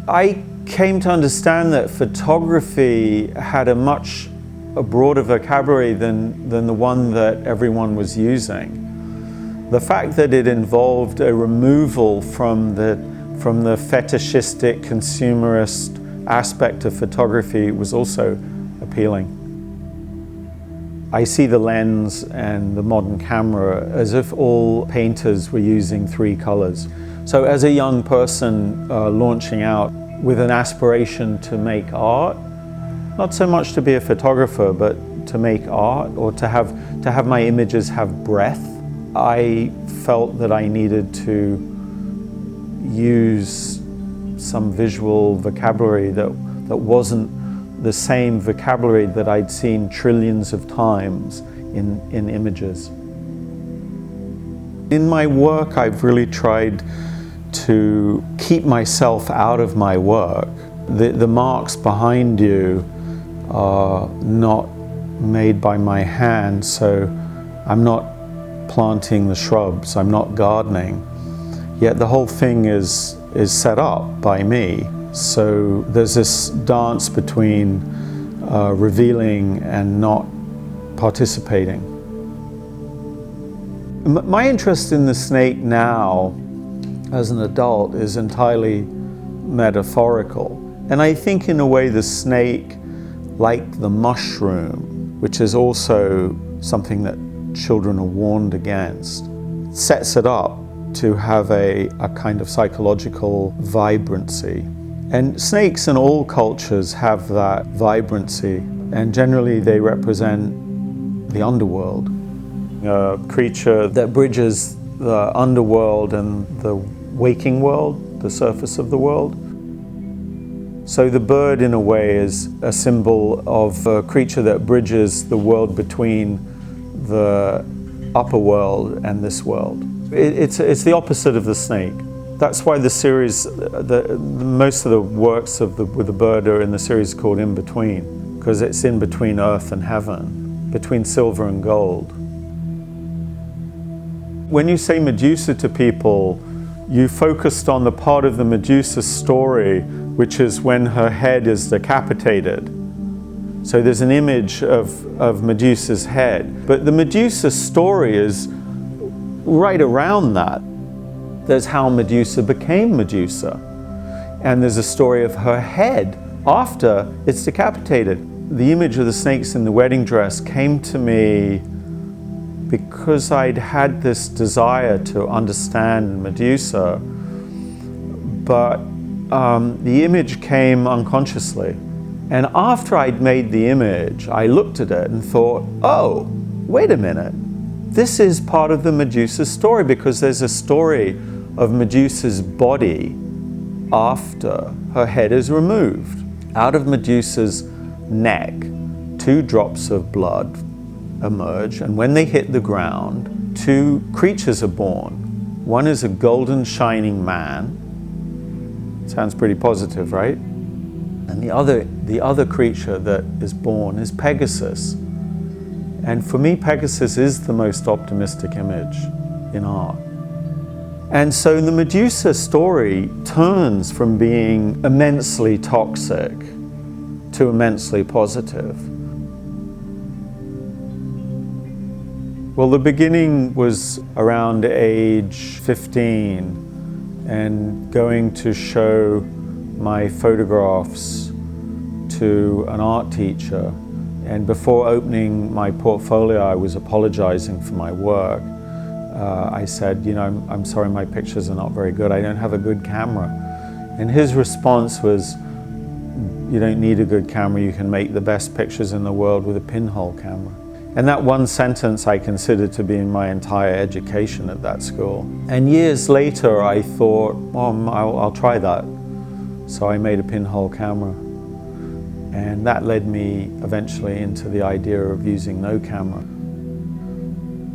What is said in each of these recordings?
I came to understand that photography had a broader vocabulary than the one that everyone was using. The fact that it involved a removal from the fetishistic, consumerist aspect of photography was also appealing. I see the lens and the modern camera as if all painters were using 3 colors. So as a young person launching out with an aspiration to make art, not so much to be a photographer, but to make art or to have my images have breath, I felt that I needed to use some visual vocabulary that wasn't the same vocabulary that I'd seen trillions of times in images. In my work, I've really tried to keep myself out of my work. The marks behind you are not made by my hand, so I'm not planting the shrubs, I'm not gardening. Yet the whole thing is set up by me. So there's this dance between revealing and not participating. My interest in the snake now, as an adult, is entirely metaphorical. And I think in a way the snake, like the mushroom, which is also something that children are warned against, sets it up to have a kind of psychological vibrancy. And snakes in all cultures have that vibrancy, and generally they represent the underworld. A creature that bridges the underworld and the waking world, the surface of the world. So the bird, in a way, is a symbol of a creature that bridges the world between the upper world and this world. It's the opposite of the snake. That's why the series, most of the works with the bird are in the series called In Between, because it's in between earth and heaven, between silver and gold. When you say Medusa to people, you focused on the part of the Medusa story, which is when her head is decapitated. So there's an image of Medusa's head. But the Medusa story is right around that. There's how Medusa became Medusa. And there's a story of her head after it's decapitated. The image of the snakes in the wedding dress came to me because I'd had this desire to understand Medusa, but the image came unconsciously. And after I'd made the image, I looked at it and thought, oh, wait a minute. This is part of the Medusa story, because there's a story of Medusa's body after her head is removed. Out of Medusa's neck, 2 drops of blood emerge, and when they hit the ground, 2 creatures are born. One is a golden shining man. Sounds pretty positive, right? And the other creature that is born is Pegasus. And for me, Pegasus is the most optimistic image in art. And so the Medusa story turns from being immensely toxic to immensely positive. Well, the beginning was around age 15 and going to show my photographs to an art teacher. And before opening my portfolio, I was apologizing for my work. I said, I'm sorry, my pictures are not very good. I don't have a good camera. And his response was, you don't need a good camera. You can make the best pictures in the world with a pinhole camera. And that one sentence I considered to be my entire education at that school. And years later, I thought, well, I'll try that. So I made a pinhole camera. And that led me eventually into the idea of using no camera.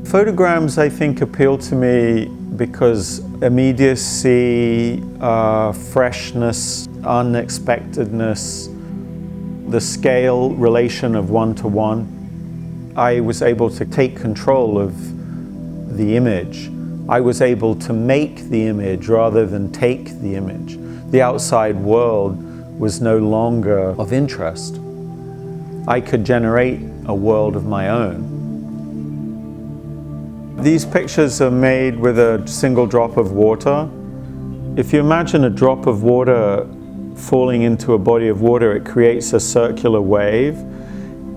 Photograms, I think, appeal to me because immediacy, freshness, unexpectedness, the scale relation of 1-to-1. I was able to take control of the image. I was able to make the image rather than take the image. the outside world was no longer of interest. I could generate a world of my own. These pictures are made with a single drop of water. If you imagine a drop of water falling into a body of water, it creates a circular wave.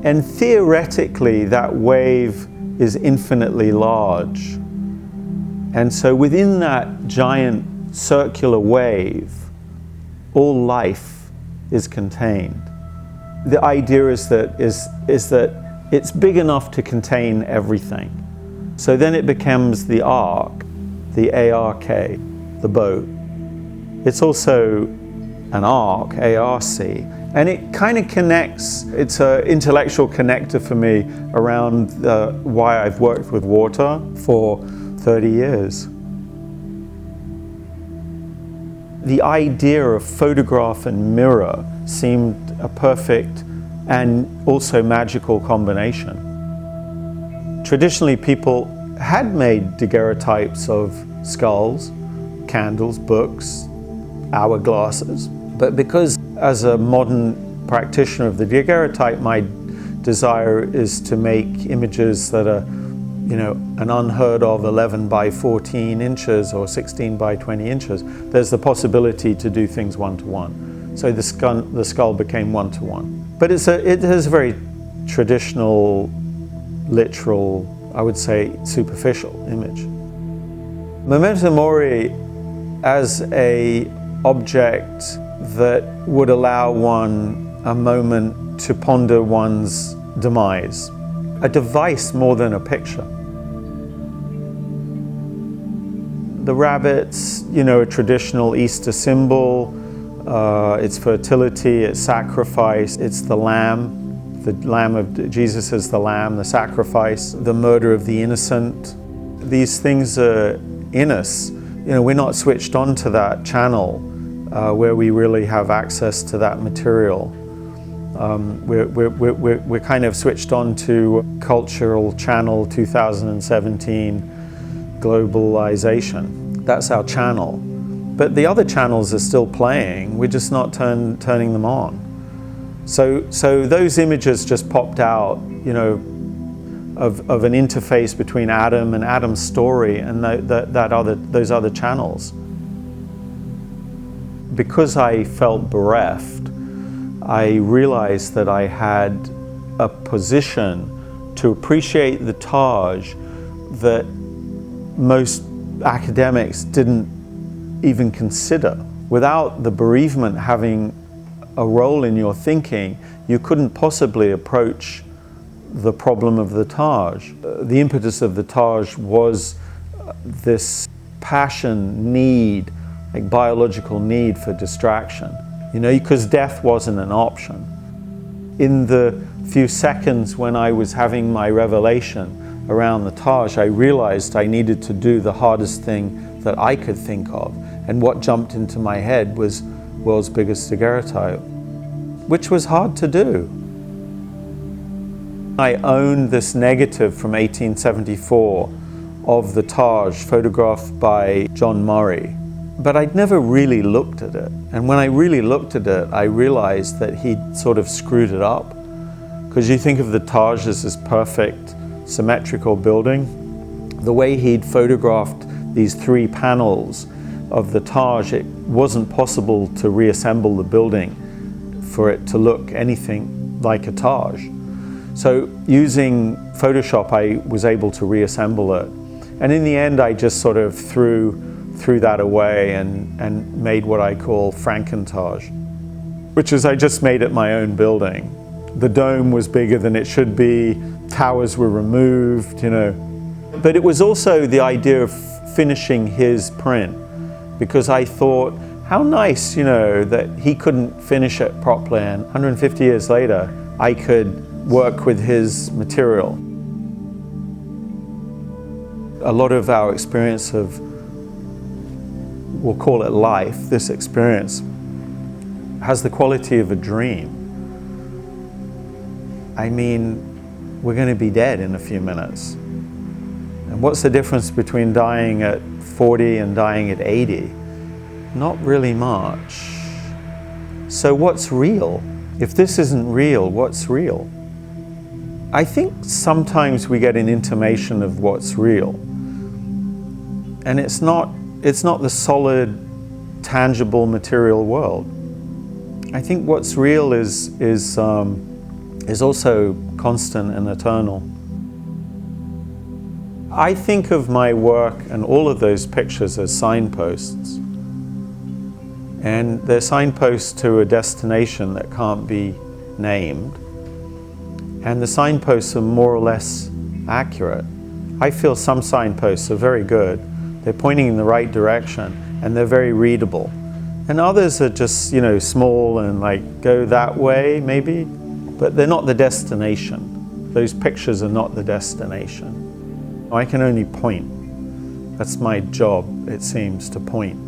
And theoretically, that wave is infinitely large. And so within that giant circular wave, all life is contained. The idea is that it's big enough to contain everything. So then it becomes the ark, the A-R-K, the boat. It's also an arc, A-R-C, and it kind of connects, it's an intellectual connector for me around why I've worked with water for 30 years. The idea of photograph and mirror seemed a perfect and also magical combination. Traditionally, people had made daguerreotypes of skulls, candles, books, hourglasses. But because as a modern practitioner of the daguerreotype, my desire is to make images that are, an unheard of 11 by 14 inches or 16 by 20 inches, there's the possibility to do things one-to-one. So the skull became one-to-one. But it has a very traditional, literal, I would say superficial image. Memento Mori as an object that would allow one a moment to ponder one's demise. A device more than a picture. The rabbit's, a traditional Easter symbol. It's fertility, it's sacrifice, it's the lamb of Jesus is the lamb, the sacrifice, the murder of the innocent. These things are in us. We're not switched on to that channel where we really have access to that material. We're kind of switched on to cultural channel 2017 globalization. That's our channel. But the other channels are still playing, we're just not turning them on. So those images just popped out, of an interface between Adam and Adam's story and those other channels. Because I felt bereft, I realized that I had a position to appreciate the Taj that most academics didn't even consider. Without the bereavement having a role in your thinking, you couldn't possibly approach the problem of the Taj. The impetus of the Taj was this passion, need, like biological need for distraction, because death wasn't an option. In the few seconds when I was having my revelation around the Taj, I realized I needed to do the hardest thing that I could think of. And what jumped into my head was world's biggest daguerreotype, which was hard to do. I own this negative from 1874 of the Taj, photographed by John Murray. But I'd never really looked at it. And when I really looked at it, I realized that he'd sort of screwed it up. Because you think of the Taj as this perfect, symmetrical building. The way he'd photographed these 3 panels of the Taj, it wasn't possible to reassemble the building for it to look anything like a Taj. So using Photoshop, I was able to reassemble it. And in the end, I just sort of threw that away and made what I call Frankentage, which is I just made it my own building. The dome was bigger than it should be, towers were removed, But it was also the idea of finishing his print, because I thought, how nice, that he couldn't finish it properly, and 150 years later, I could work with his material. A lot of our experience of, we'll call it life, this experience, has the quality of a dream. I mean, we're going to be dead in a few minutes. And what's the difference between dying at 40 and dying at 80? Not really much. So what's real? If this isn't real, what's real? I think sometimes we get an intimation of what's real. And it's not the solid, tangible, material world. I think what's real is also constant and eternal. I think of my work and all of those pictures as signposts. And they're signposts to a destination that can't be named. And the signposts are more or less accurate. I feel some signposts are very good. They're pointing in the right direction and they're very readable. And others are just, small and like go that way maybe, but they're not the destination. Those pictures are not the destination. I can only point. That's my job, it seems, to point.